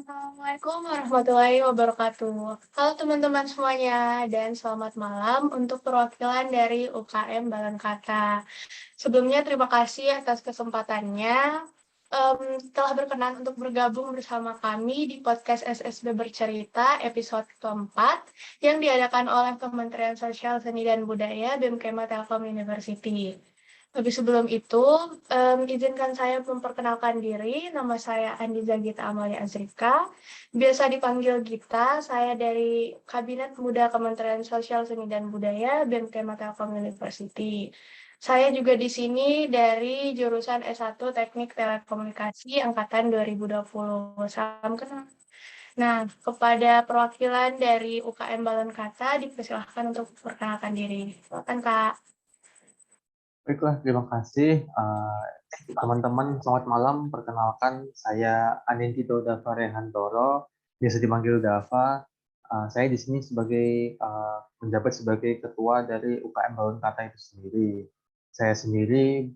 Assalamualaikum warahmatullahi wabarakatuh. Halo teman-teman semuanya, dan selamat malam untuk perwakilan dari UKM Balon Kata. Sebelumnya terima kasih atas kesempatannya telah berkenan untuk bergabung bersama kami di podcast SSB Bercerita episode keempat yang diadakan oleh Kementerian Sosial, Seni, dan Budaya BEM Telkom University. Lebih sebelum itu, izinkan saya memperkenalkan diri. Nama saya Andiza Gita Amalia Azrika. Biasa dipanggil Gita. Saya dari Kabinet Muda Kementerian Sosial, Seni, dan Budaya BEM Telkom University. Saya juga di sini dari jurusan S1 Teknik Telekomunikasi Angkatan 2020. Salam kenal. Nah, kepada perwakilan dari UKM Balon Kata, dipersilahkan untuk memperkenalkan diri. Silakan, Kak. Baiklah, terima kasih teman-teman. Selamat malam. Perkenalkan, saya Anintito Dava Rehantoro, biasa dipanggil Dava. Saya di sini sebagai menjabat sebagai ketua dari UKM Balon Kata itu sendiri. Saya sendiri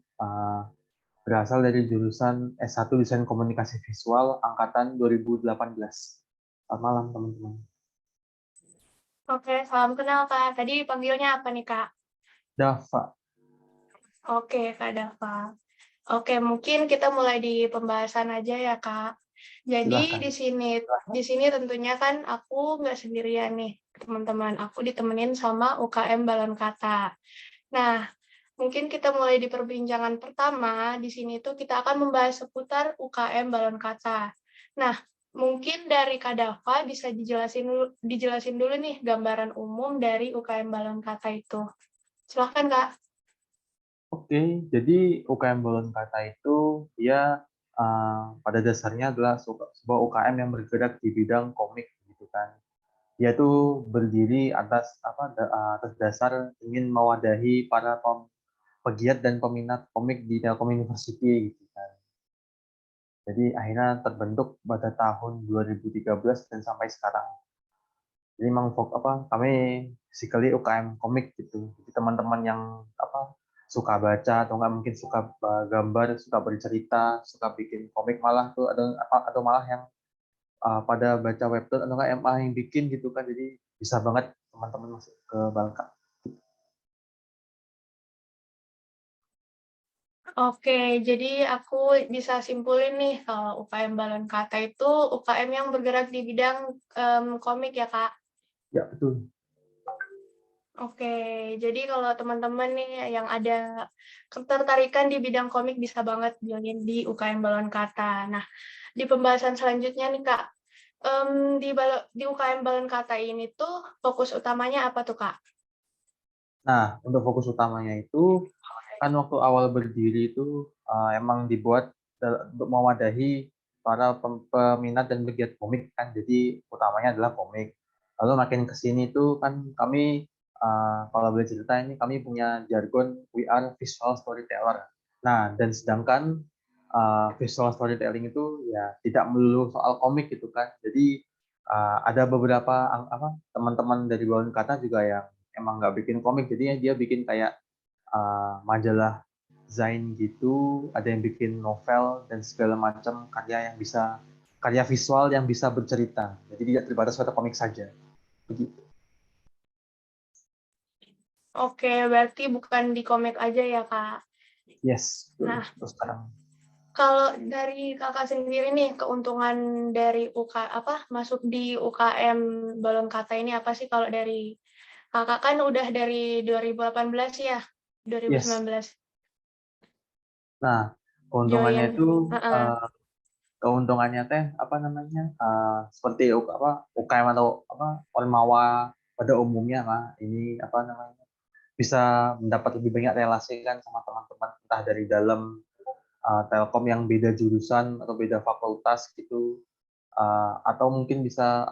berasal dari jurusan S1 Desain Komunikasi Visual angkatan 2018. Selamat malam, teman-teman. Oke, salam kenal, Kak. Tadi panggilnya apa nih, Kak? Dava. Oke, Kak Dava. Oke, mungkin kita mulai di pembahasan aja ya, Kak. Jadi Silahkan. di sini tentunya kan aku nggak sendirian nih, teman-teman. Aku ditemenin sama UKM Balon Kata. Nah, mungkin kita mulai di perbincangan pertama. Di sini tuh kita akan membahas seputar UKM Balon Kata. Nah, mungkin dari Kak Dava bisa dijelasin dulu nih gambaran umum dari UKM Balon Kata itu. Silahkan, Kak. Oke, jadi UKM Balon Kata itu dia pada dasarnya adalah sebuah UKM yang bergerak di bidang komik, gitu kan. Dia tuh berdiri atas dasar ingin mewadahi para pegiat dan peminat komik di Telkom University, gitu kan. Jadi akhirnya terbentuk pada tahun 2013 dan sampai sekarang. Jadi memang kami basically UKM komik gitu. Jadi teman-teman yang suka baca atau nggak mungkin suka gambar, suka bercerita, suka bikin komik malah tuh atau malah yang pada baca webtoon atau nggak MA yang bikin gitu kan. Jadi bisa banget teman-teman masuk ke Balka. Oke, jadi aku bisa simpulin nih kalau UKM Balon Kata itu UKM yang bergerak di bidang komik ya, Kak. Ya, betul. Oke, jadi kalau teman-teman nih yang ada ketertarikan di bidang komik bisa banget join di UKM Balon Kata. Nah, di pembahasan selanjutnya nih, Kak, di UKM Balon Kata ini tuh fokus utamanya apa tuh, Kak? Nah, untuk fokus utamanya itu kan waktu awal berdiri itu emang dibuat untuk mewadahi para peminat dan pegiat komik kan. Jadi utamanya adalah komik. Lalu makin ke sini tuh kan kami kalau boleh cerita ini kami punya jargon we are visual storyteller. Nah, dan sedangkan visual storytelling itu ya tidak melulu soal komik gitu kan. Jadi ada beberapa teman-teman dari Balon Kata juga yang emang nggak bikin komik, jadinya dia bikin kayak majalah Zain gitu, ada yang bikin novel dan segala macam karya visual yang bisa bercerita. Jadi tidak terbatas pada komik saja. Begitu. Oke, berarti bukan di komik aja ya, Kak. Yes, betul. Nah, Terus sekarang. kalau dari Kakak sendiri nih, keuntungan dari masuk di UKM Balon Kata ini apa sih kalau dari Kakak kan udah dari 2018 ya, Yes. 2019 Nah, keuntungannya join. itu Heeh. keuntungannya teh seperti UKM atau Ormawa pada umumnya lah. Ini bisa mendapat lebih banyak relasi kan sama teman-teman entah dari dalam Telkom yang beda jurusan atau beda fakultas gitu, atau mungkin bisa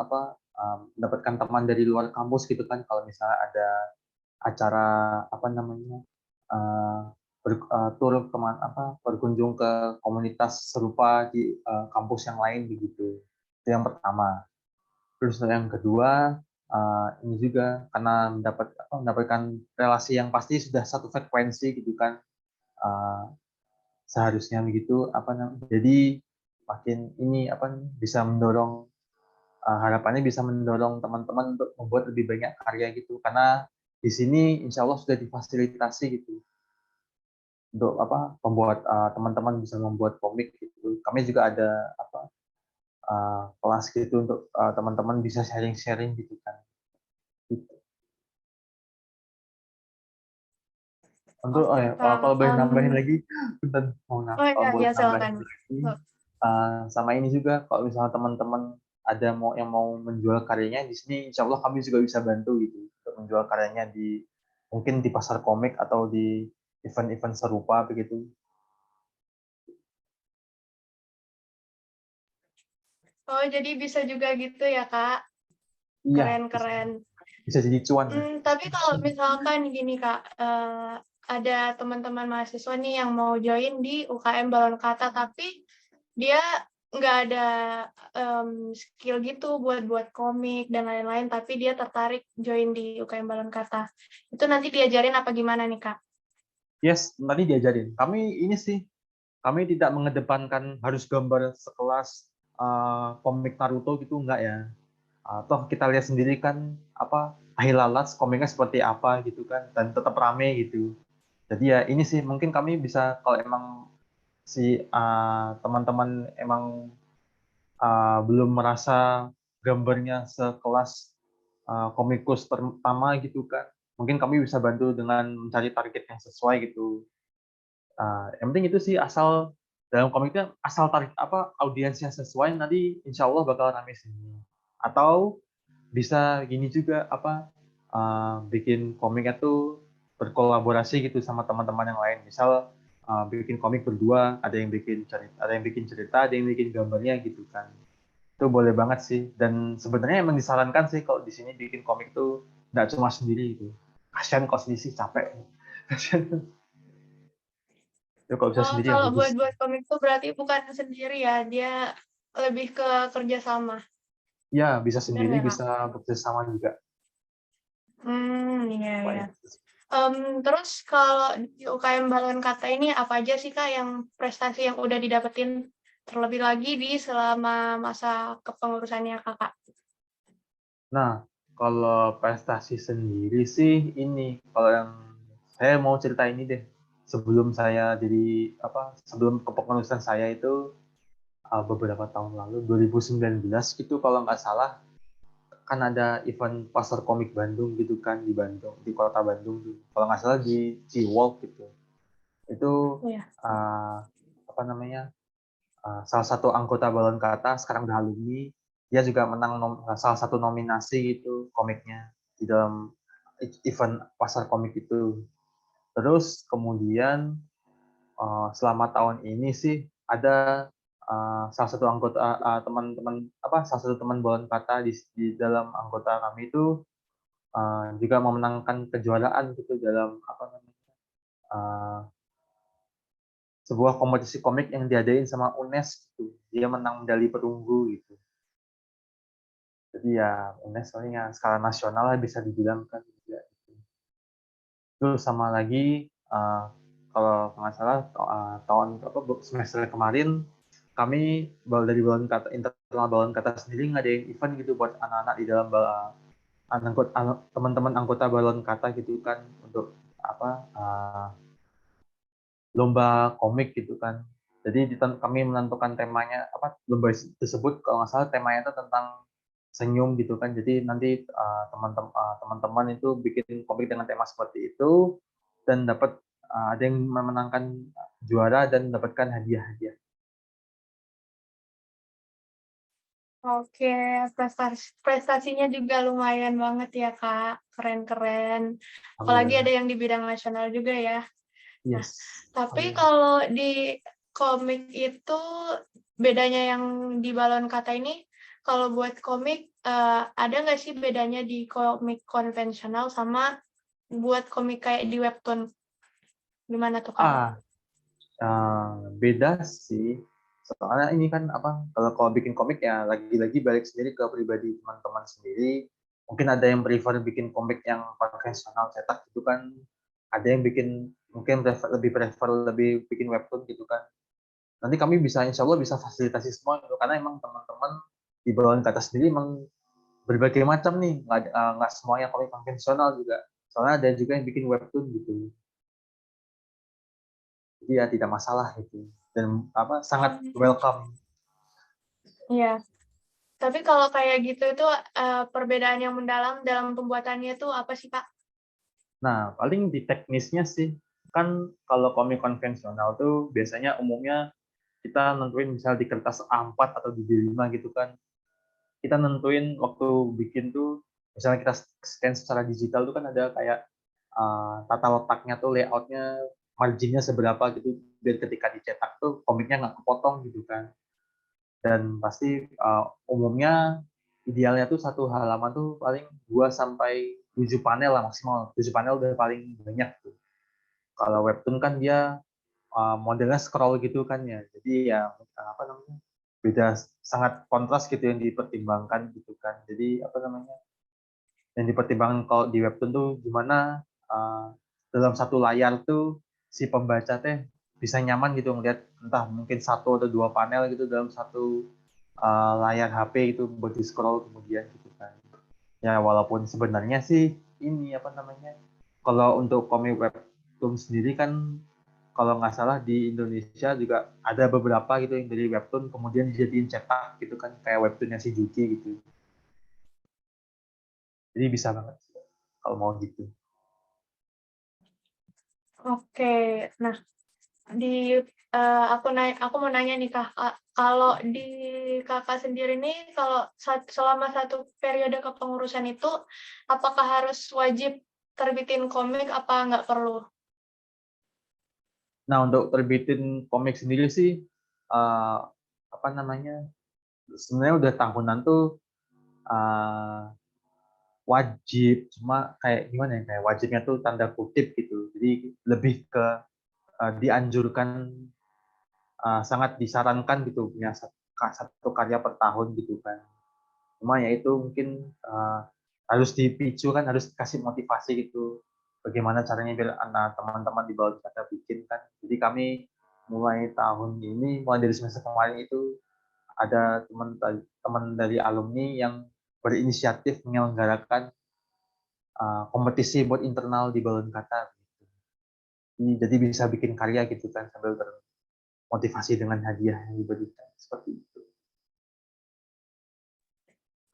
mendapatkan teman dari luar kampus gitu kan kalau misalnya ada acara uh, tur kemana berkunjung ke komunitas serupa di kampus yang lain begitu. Itu yang pertama. Terus yang kedua, ini juga karena mendapatkan relasi yang pasti sudah satu frekuensi gitu kan, uh, seharusnya begitu. Jadi makin ini apa bisa mendorong harapannya bisa mendorong teman-teman untuk membuat lebih banyak karya gitu karena di sini insya Allah sudah difasilitasi gitu untuk apa membuat teman-teman bisa membuat komik gitu. Kami juga ada apa kelas gitu untuk teman-teman bisa sharing-sharing gitu kan. Gitu. Untuk Oke, Kak. kalau boleh nambahin lagi, bentar, Oh kalau iya, boleh ya nambahin silakan. lagi, sama ini juga kalau misalnya teman-teman ada yang mau menjual karyanya di sini, insya Allah kami juga bisa bantu gitu untuk menjual karyanya di mungkin di pasar komik atau di event-event serupa begitu. Oh, jadi bisa juga gitu ya, Kak. Iya, bisa, Keren-keren. bisa jadi cuan. Tapi kalau misalkan gini, Kak, ada teman-teman mahasiswa nih yang mau join di UKM Balon Kata, tapi dia nggak ada skill gitu buat buat komik dan lain-lain, tapi dia tertarik join di UKM Balon Kata. Itu nanti diajarin apa gimana nih, Kak? Yes, nanti diajarin. Kami ini sih, kami tidak mengedepankan harus gambar sekelas komik Naruto gitu, enggak ya. Toh kita lihat sendiri kan apa Highlights komiknya seperti apa gitu kan dan tetap rame gitu. Jadi ya ini sih mungkin kami bisa kalau emang si teman-teman emang belum merasa gambarnya sekelas komikus pertama gitu kan. Mungkin kami bisa bantu dengan mencari target yang sesuai gitu. Yang penting itu sih asal dalam komiknya asal tarik apa audiensnya sesuai nanti insya Allah bakal rame sini. Atau bisa gini juga apa bikin komiknya tuh berkolaborasi gitu sama teman-teman yang lain. Misal bikin komik berdua, ada yang bikin cerita, ada yang bikin gambarnya gitu kan. Itu boleh banget sih. Dan sebenarnya emang disarankan sih kalau di sini bikin komik tuh nggak cuma sendiri gitu. Kasian kalau sendiri sih capek. Kasian. Ya kalau bisa Oh, sendiri ya kalau bagus. buat-buat komik tuh berarti bukan sendiri ya, dia lebih ke kerjasama. Ya bisa Benar sendiri, nggak, Kak? bisa bekerjasama juga. Iya, iya. Lumayan. Terus kalau di UKM Balon Kata ini apa aja sih, Kak, yang prestasi yang udah didapetin terlebih lagi di selama masa kepengurusannya Kakak? Nah, kalau prestasi sendiri sih ini, kalau yang saya mau cerita ini deh. Sebelum saya jadi apa? Sebelum kepengurusan saya itu beberapa tahun lalu, 2019 itu kalau nggak salah kan ada event pasar komik Bandung gitu kan di Bandung, di kota Bandung tuh. Kalau nggak salah di Ciwalk gitu. Itu Iya. uh, apa namanya? Salah satu anggota Balon Kata sekarang udah alumni, dia juga menang salah satu nominasi gitu komiknya di dalam event pasar komik itu. Terus kemudian selama tahun ini sih ada salah satu anggota teman-teman apa salah satu teman Balon Kata di dalam anggota kami itu juga memenangkan kejuaraan gitu dalam apa namanya uh, sebuah kompetisi komik yang diadain sama UNES gitu. Dia menang medali perunggu gitu. Jadi ya UNES soalnya skala nasional lah bisa dibilang kan juga. Terus sama lagi kalau nggak salah tahun apa semester kemarin kami dari balon kata internal balon kata sendiri ngadain event gitu buat anak-anak di dalam teman-teman anggota balon kata gitu kan untuk apa lomba komik gitu kan. Jadi kami menentukan temanya apa lomba tersebut kalau nggak salah temanya itu tentang senyum gitu kan. Jadi nanti teman-teman itu bikin komik dengan tema seperti itu dan dapat ada yang memenangkan juara dan mendapatkan hadiah-hadiah. Oke, prestasinya juga lumayan banget ya, Kak. Keren-keren. Apalagi ada Alhamdulillah. yang di bidang nasional juga ya. Nah, Yes. tapi Alhamdulillah. kalau di komik itu bedanya yang di Balon Kata ini, kalau buat komik ada nggak sih bedanya di komik konvensional sama buat komik kayak di webtoon? Gimana tuh, Kak? Ah, beda sih. Soalnya ini kan apa? Kalau bikin komik ya lagi-lagi balik sendiri ke pribadi teman-teman sendiri. Mungkin ada yang prefer bikin komik yang konvensional cetak gitu kan. Ada yang bikin mungkin lebih prefer lebih bikin webtoon gitu kan. nanti kami bisa insya Allah bisa fasilitasi semua gitu. Karena emang teman-teman di Balon Kata sendiri emang berbagai macam nih, nggak semuanya komik konvensional juga. Soalnya ada juga yang bikin webtoon gitu. Jadi ya tidak masalah gitu. Dan apa sangat Hmm, welcome. iya. Tapi kalau kayak gitu itu perbedaan yang mendalam dalam pembuatannya itu apa sih, Kak? Nah, paling di teknisnya sih, kan kalau komik konvensional tuh biasanya umumnya kita nentuin misal di kertas A4 atau di B5 gitu kan. Kita nentuin waktu bikin tuh, misalnya kita scan secara digital tuh kan ada kayak tata letaknya tuh layoutnya, marginnya seberapa gitu, biar ketika dicetak tuh komiknya nggak kepotong gitu kan. Dan pasti umumnya idealnya tuh satu halaman tuh paling 2 sampai 7 panel lah maksimal. 7 panel udah paling banyak tuh. Kalau webtoon kan dia modelnya scroll gitu kan ya. Jadi ya apa namanya? Beda, sangat kontras gitu yang dipertimbangkan gitu kan. Jadi apa namanya? Yang dipertimbangkan kalau di webtoon tuh gimana dalam satu layar tuh si pembaca teh bisa nyaman gitu ngeliat entah mungkin satu atau dua panel gitu dalam satu layar HP itu buat di scroll kemudian gitu kan. Ya walaupun sebenarnya sih ini apa namanya? Kalau untuk komik webtoon sendiri kan kalau nggak salah di Indonesia juga ada beberapa gitu yang dari webtoon kemudian dijadiin cetak gitu kan kayak webtoonnya si Juki gitu. Jadi bisa banget kalau mau gitu. Oke. Nah, di aku mau nanya nih, Kak, kalau di Kakak sendiri nih, kalau selama satu periode kepengurusan itu, apakah harus wajib terbitin komik apa nggak perlu? Nah untuk terbitin komik sendiri sih uh, apa namanya sebenarnya udah tahunan tuh uh, wajib cuma kayak gimana ya kayak wajibnya tuh tanda kutip gitu jadi lebih ke dianjurkan sangat disarankan gitu punya satu karya per tahun gitu kan cuma ya itu mungkin harus dipicu kan harus kasih motivasi gitu bagaimana caranya biar anak teman-teman di bawah kita bikin kan jadi kami mulai tahun ini mulai dari semester kemarin itu ada teman dari alumni yang berinisiatif menyelenggarakan kompetisi buat internal di Balon Kata gitu. Jadi bisa bikin karya gitu kan sambil termotivasi dengan hadiah yang diberikan seperti itu.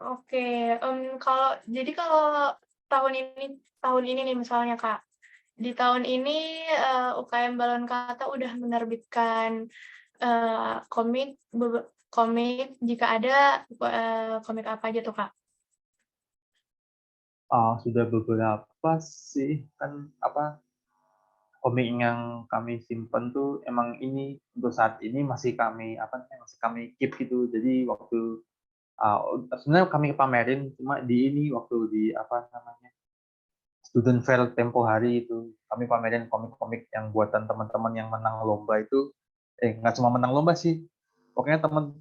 Oke, kalau tahun ini nih misalnya, Kak, di tahun ini, UKM Balon Kata udah menerbitkan, komik komik jika ada, komik apa aja tuh, Kak? Sudah beberapa sih kan apa komik yang kami simpen tuh emang ini untuk saat ini masih kami apa namanya masih kami keep gitu. Jadi waktu uh, sebenarnya kami pamerin cuma di ini waktu di apa namanya student fair tempo hari itu kami pamerin komik-komik yang buatan teman-teman yang menang lomba itu nggak cuma menang lomba sih pokoknya teman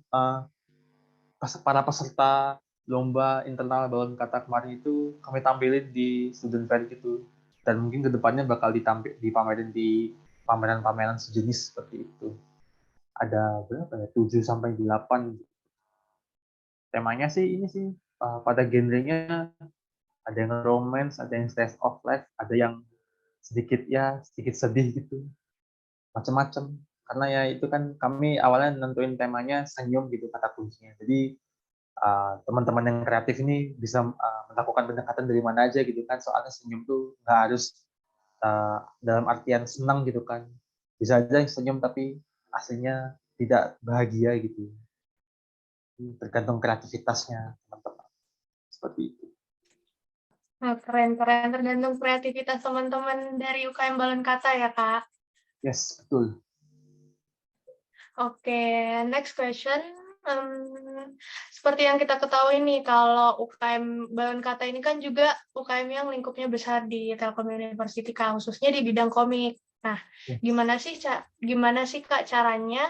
para peserta lomba internal balon kata kemarin itu kami tampilin di student fair gitu dan mungkin kedepannya bakal dipamerin di pameran-pameran sejenis seperti itu ada berapa ya 7 sampai 8 temanya sih ini sih pada genrenya ada yang romance ada yang slice of life ada yang sedikit sedih gitu macam-macam karena ya itu kan kami awalnya nentuin temanya senyum gitu kata kuncinya jadi teman-teman yang kreatif ini bisa melakukan pendekatan dari mana aja gitu kan soalnya senyum tuh nggak harus dalam artian senang gitu kan bisa aja yang senyum tapi aslinya tidak bahagia gitu tergantung kreativitasnya teman-teman seperti itu. Nah, keren keren, tergantung kreativitas teman-teman dari UKM Balon Kata ya, Kak? Yes betul. Oke, next question. Mmm, Seperti yang kita ketahui nih, kalau UKM Balon Kata ini kan juga UKM yang lingkupnya besar di Telkom University, Kak, khususnya di bidang komik. Nah, Yes. gimana sih, Kak, caranya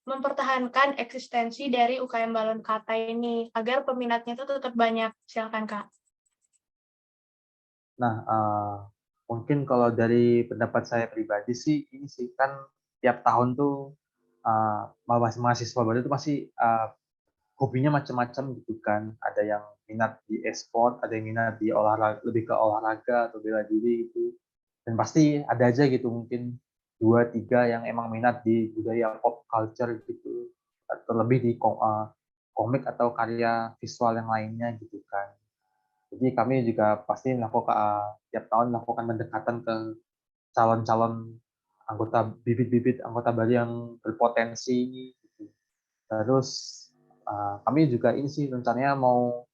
mempertahankan eksistensi dari UKM Balon Kata ini, agar peminatnya itu tetap banyak? Silakan, Kak. Nah, mungkin kalau dari pendapat saya pribadi sih, ini sih kan tiap tahun tuh mahasiswa baru itu pasti hobinya macam-macam gitu kan. Ada yang minat di e-sport, ada yang minat di olahraga, lebih ke olahraga atau bela diri gitu. Dan pasti ada aja gitu mungkin dua tiga yang emang minat di budaya pop culture gitu, terlebih di komik atau karya visual yang lainnya gitu kan. Jadi kami juga pasti melakukan tiap tahun melakukan pendekatan ke calon-calon anggota, bibit-bibit anggota baru yang berpotensi gitu. Terus kami juga ini sih rencananya mau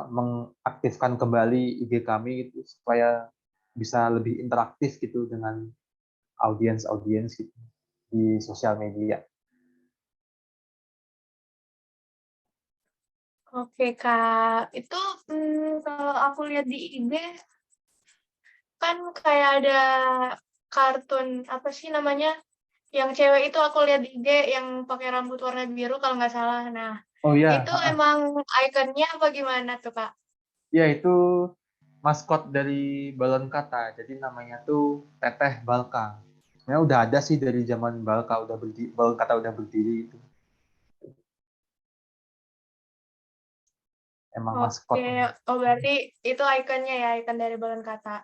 mengaktifkan kembali IG kami gitu supaya bisa lebih interaktif gitu dengan audiens-audiens gitu di sosial media. Oke, Kak. Itu kalau aku lihat di IG kan kayak ada kartun apa sih namanya? Yang cewek itu aku lihat di IG yang pakai rambut warna biru kalau nggak salah. Nah, Oh ya, itu emang ikonnya apa gimana tuh, Kak? ya itu maskot dari Balon Kata. Jadi namanya tuh Teteh Balka. Sebenarnya udah ada sih dari zaman Balon Kata udah berdiri itu. Emang Oke, maskot. oh berarti itu ikonnya ya, ikon dari Balon Kata.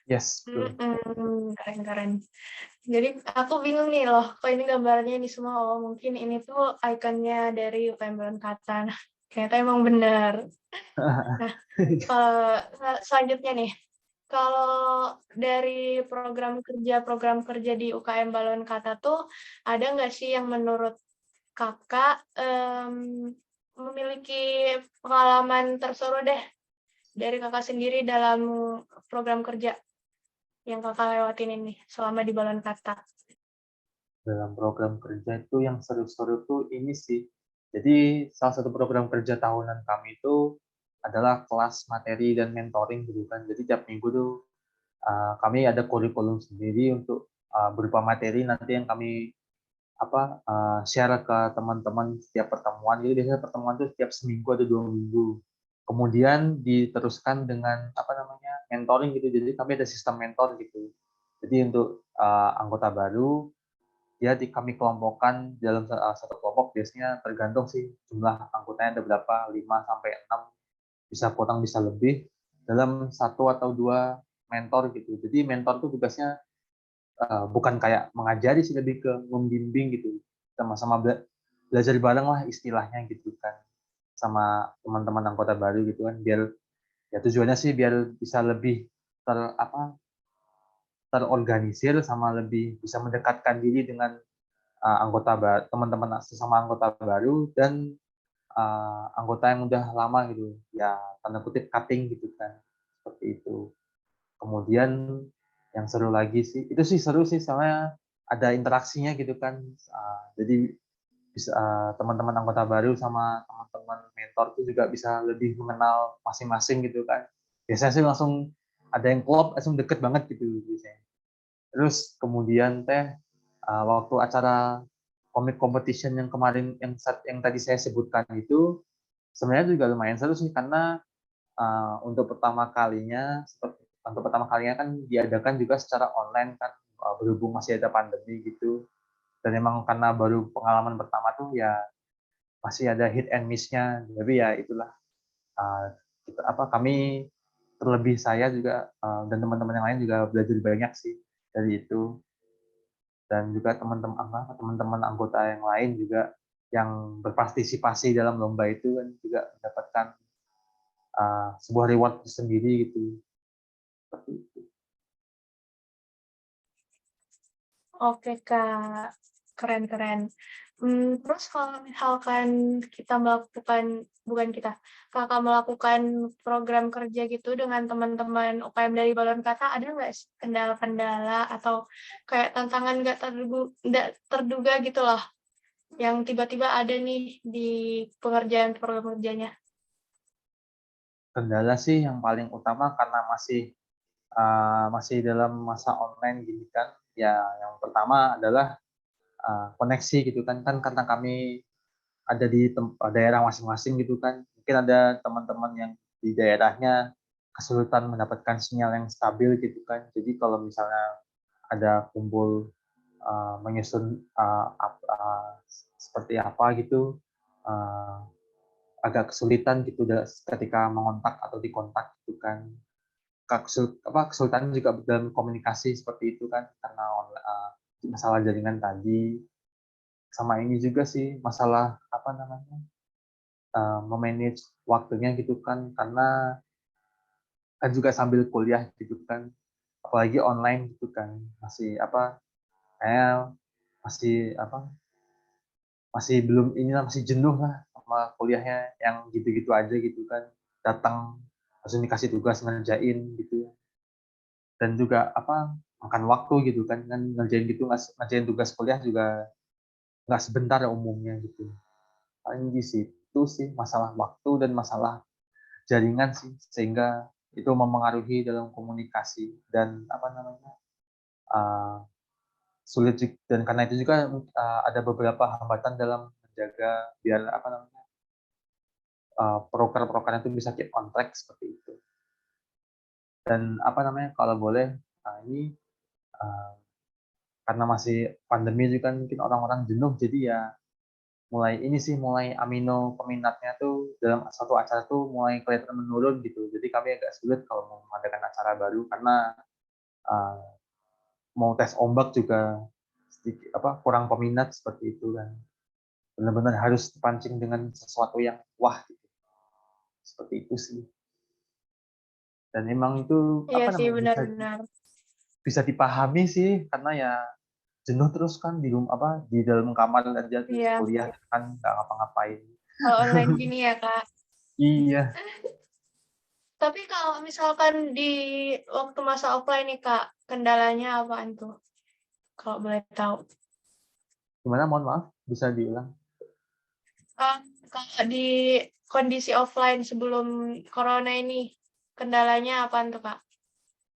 Yes, betul. Keren-keren. Jadi aku bingung nih loh, kok ini gambarnya ini semua, oh mungkin ini tuh ikonnya dari UKM Balon Kata. Nah, ternyata emang benar. Nah, selanjutnya nih, kalau dari program kerja di UKM Balon Kata tuh, ada nggak sih yang menurut Kakak memiliki pengalaman terseru deh dari Kakak sendiri dalam program kerja yang Kakak lewatin ini selama di Balon Kata? Dalam program kerja itu yang seru-seru tuh ini sih. Jadi salah satu program kerja tahunan kami itu adalah kelas materi dan mentoring gitu kan. Jadi tiap minggu tuh kami ada kurikulum sendiri untuk berupa materi nanti yang kami share ke teman-teman setiap pertemuan. Jadi biasanya pertemuan itu setiap seminggu atau 2 minggu. Kemudian diteruskan dengan mentoring gitu. Jadi kami ada sistem mentor gitu. Jadi untuk anggota baru kami kelompokkan dalam satu kelompok, biasanya tergantung sih jumlah anggotanya ada berapa, 5 sampai 6, bisa kurang bisa lebih, dalam satu atau dua mentor gitu. Jadi mentor itu tugasnya bukan kayak mengajari sih, lebih ke membimbing gitu, sama-sama belajar bareng lah istilahnya gitu kan, sama teman-teman anggota baru gitu kan, biar ya tujuannya sih biar bisa lebih ter apa terorganisir, sama lebih bisa mendekatkan diri dengan teman-teman sesama anggota baru, dan anggota yang udah lama gitu ya, tanda kutip cutting gitu kan, seperti itu. Kemudian yang seru lagi sih, itu sih seru sih soalnya ada interaksinya gitu kan. Jadi bisa teman-teman anggota baru sama teman-teman mentor itu juga bisa lebih mengenal masing-masing gitu kan. Biasanya sih langsung ada yang klop, langsung deket banget gitu biasanya. Terus kemudian waktu acara komik competition yang kemarin, yang tadi saya sebutkan itu, sebenarnya juga lumayan seru sih, karena untuk pertama kalinya kan diadakan juga secara online kan, berhubung masih ada pandemi gitu, dan emang karena baru pengalaman pertama tuh ya masih ada hit and miss-nya, tapi ya itulah, kami, terlebih saya juga dan teman-teman yang lain juga belajar banyak sih dari itu. Dan juga teman-teman anggota yang lain juga yang berpartisipasi dalam lomba itu kan juga mendapatkan sebuah reward sendiri gitu, seperti itu. Oke, Kak. Keren-keren. Terus kalau misalkan kita melakukan bukan kita, Kakak melakukan program kerja gitu dengan teman-teman UKM dari Balon Kata, ada nggak sih kendala-kendala atau kayak tantangan nggak terduga gitu loh, yang tiba-tiba ada nih di pengerjaan program kerjanya? Kendala sih yang paling utama karena masih dalam masa online gini kan, ya yang pertama adalah koneksi gitu kan, karena kami ada di daerah masing-masing gitu kan, mungkin ada teman-teman yang di daerahnya kesulitan mendapatkan sinyal yang stabil gitu kan. Jadi kalau misalnya ada kumpul menyusun seperti apa gitu, eee, agak kesulitan gitu ketika mengontak atau dikontak gitu kan. Kesulitan juga dalam komunikasi seperti itu kan karena masalah jaringan tadi, sama ini juga sih masalah apa namanya, me-manage waktunya gitu kan karena kan juga sambil kuliah gitu kan, apalagi online gitu kan, masih apa, kayaknya masih apa, masih belum inilah, masih jenuh lah sama kuliahnya yang gitu-gitu aja gitu kan. Datang, langsung dikasih tugas ngerjain gitu. Dan juga apa, makan waktu gitu kan, ngerjain gitu ngerjain tugas kuliah juga nggak sebentar umumnya gitu. Paling di situ sih masalah waktu dan masalah jaringan sih, sehingga itu memengaruhi dalam komunikasi dan apa namanya, eee, sulit dan karena itu juga, ada beberapa hambatan dalam menjaga biar apa namanya, proker-prokernya itu bisa keep on track seperti itu. Dan apa namanya, kalau boleh, ini, eee, karena masih pandemi juga kan mungkin orang-orang jenuh jadi ya mulai amino peminatnya tuh dalam suatu acara tuh mulai kelihatan menurun gitu. Jadi kami agak sulit kalau mau mengadakan acara baru karena, eee, mau tes ombak juga kurang peminat seperti itu kan. Benar-benar harus dipancing dengan sesuatu yang wah gitu, seperti itu sih. Dan emang itu Iya apa sih, namanya, benar-benar. bisa dipahami sih karena ya jenuh terus kan di dalam kamar aja terus Iya, kuliah kan nggak ngapa-ngapain. kalau online gini ya, Kak. Iya. Tapi kalau misalkan di waktu masa offline nih, Kak, kendalanya apaan tuh? Kalau boleh tahu. Gimana? Mohon maaf, bisa diulang? Eee, Kalau di kondisi offline sebelum corona ini, kendalanya apaan tuh, Kak?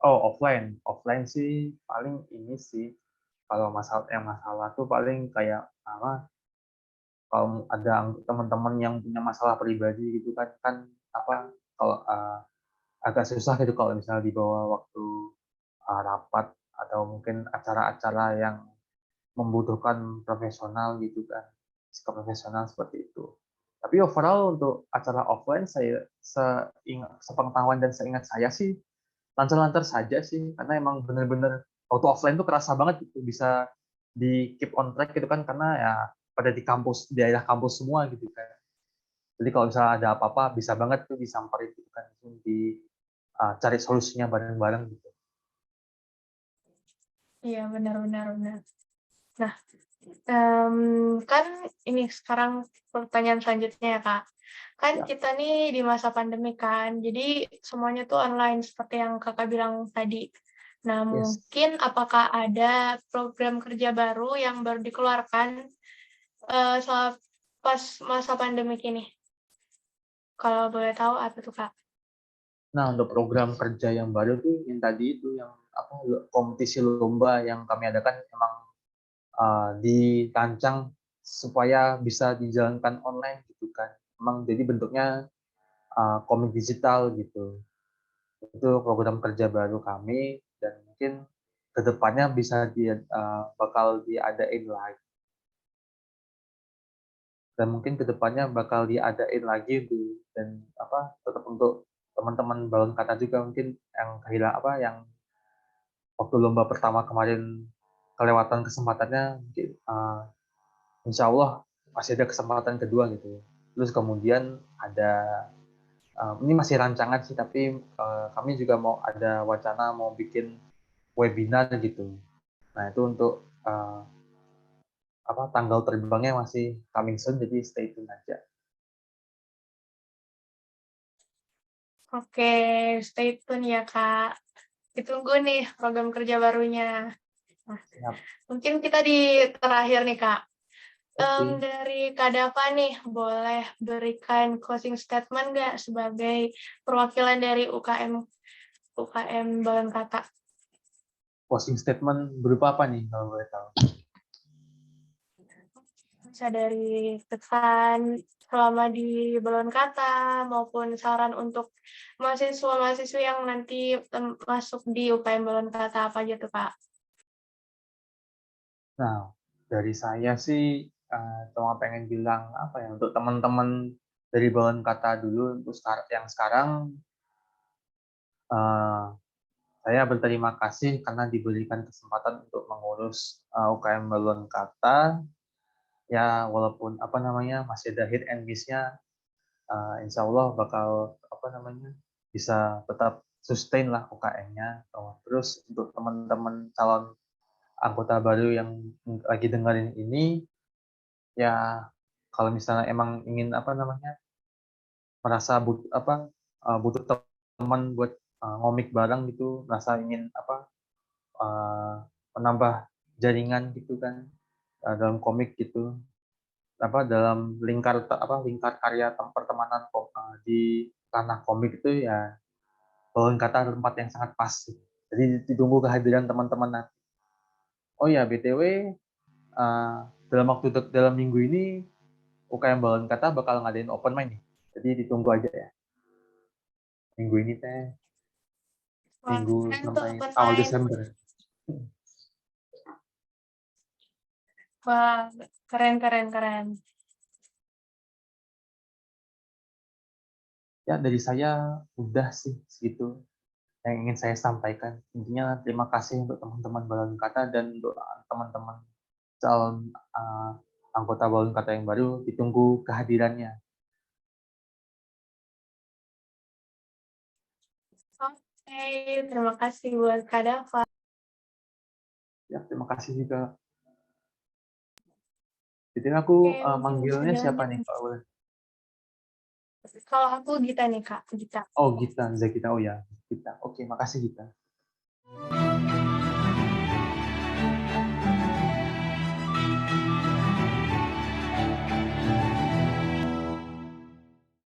Oh, offline. Offline sih paling ini sih, kalau masalah tuh paling kayak apa, kalau ada teman-teman yang punya masalah pribadi gitu kan kan apa, kalau, agak susah gitu kalau misalnya dibawa waktu, rapat atau mungkin acara-acara yang membutuhkan profesional gitu kan, sikap profesional seperti itu. Tapi overall untuk acara offline sepengetahuan dan seingat saya sih lancar-lancar saja sih, karena emang bener-bener waktu offline tuh kerasa banget gitu, bisa di-keep on track gitu kan, karena ya pada di daerah kampus semua gitu kan. Jadi kalau misalnya ada apa-apa, bisa banget tuh disamperin gitu kan, langsung cari solusinya bareng-bareng gitu. Iya, benar benar benar. Nah, kan ini sekarang pertanyaan selanjutnya ya, Kak. Kan Ya, kita nih di masa pandemi kan, jadi semuanya tuh online seperti yang Kakak bilang tadi. Nah, yes. mungkin apakah ada program kerja baru yang baru dikeluarkan, saat pas masa pandemik ini? Kalau boleh tahu apa tuh, Kak? Nah, untuk program kerja yang baru tuh yang tadi itu, yang apa, kompetisi lomba yang kami adakan emang, dirancang supaya bisa dijalankan online gitu kan. Emang jadi bentuknya, komik digital gitu. Itu program kerja baru kami dan mungkin kedepannya bakal diadain lagi dan mungkin kedepannya bakal diadain lagi dan apa, tetap untuk teman-teman Balon Kata juga mungkin yang yang waktu lomba pertama kemarin kelewatan kesempatannya mungkin, insya Allah masih ada kesempatan kedua gitu. Terus kemudian ini masih rancangan sih tapi, kami juga mau ada wacana mau bikin webinar gitu. Nah itu untuk, tanggal terbangnya masih coming soon jadi stay tune aja. Oke, stay tune ya, Kak. Ditunggu nih program kerja barunya. Nah, Siap, mungkin kita di terakhir nih, Kak. oke. Dari Kak Dava nih, boleh berikan closing statement nggak sebagai perwakilan dari UKM Balon Kata? Closing statement berupa apa nih kalau boleh tahu? Bisa dari pesan selama di Balon Kata maupun saran untuk mahasiswa-mahasiswi yang nanti masuk di UKM Balon Kata apa aja tuh, Kak? Nah, dari saya sih, cuma pengen bilang, apa ya, untuk teman-teman dari Balon Kata dulu untuk yang sekarang, eee, saya berterima kasih karena diberikan kesempatan untuk mengurus, UKM Balon Kata. Ya walaupun, apa namanya, masih ada hit and miss-nya, insyaallah bakal, apa namanya, bisa tetap sustain lah UKM-nya. Terus untuk teman-teman calon anggota baru yang lagi dengerin ini, ya kalau misalnya emang ingin, apa namanya, merasa butuh teman buat, ngomik bareng gitu, merasa ingin, eee, menambah jaringan gitu kan, dalam komik gitu, dalam lingkar karya pertemanan di ranah komik itu ya, Balon Kata tempat yang sangat pas gitu. Jadi ditunggu kehadiran teman-teman. Oh ya BTW, dalam minggu ini UKM Balon Kata bakal ngadain open mic nih, jadi ditunggu aja ya. Minggu ini teh, Wah, minggu keren tuh sampai open awal mic. Desember. Wah, keren, keren, keren. Ya dari saya udah sih segitu yang ingin saya sampaikan. Intinya terima kasih untuk teman-teman Balon Kata dan untuk teman-teman calon, anggota Balon Kata yang baru, ditunggu kehadirannya. Oke, terima kasih buat Kak Dava. Ya terima kasih juga. Jadi aku, Oke, mungkin bisa manggilnya siapa dilanjut nih nih. kalau boleh? Kalau aku Gita nih, Kak, Gita. Oh Gita, Zagita, oh ya, Gita. Oke makasih Gita.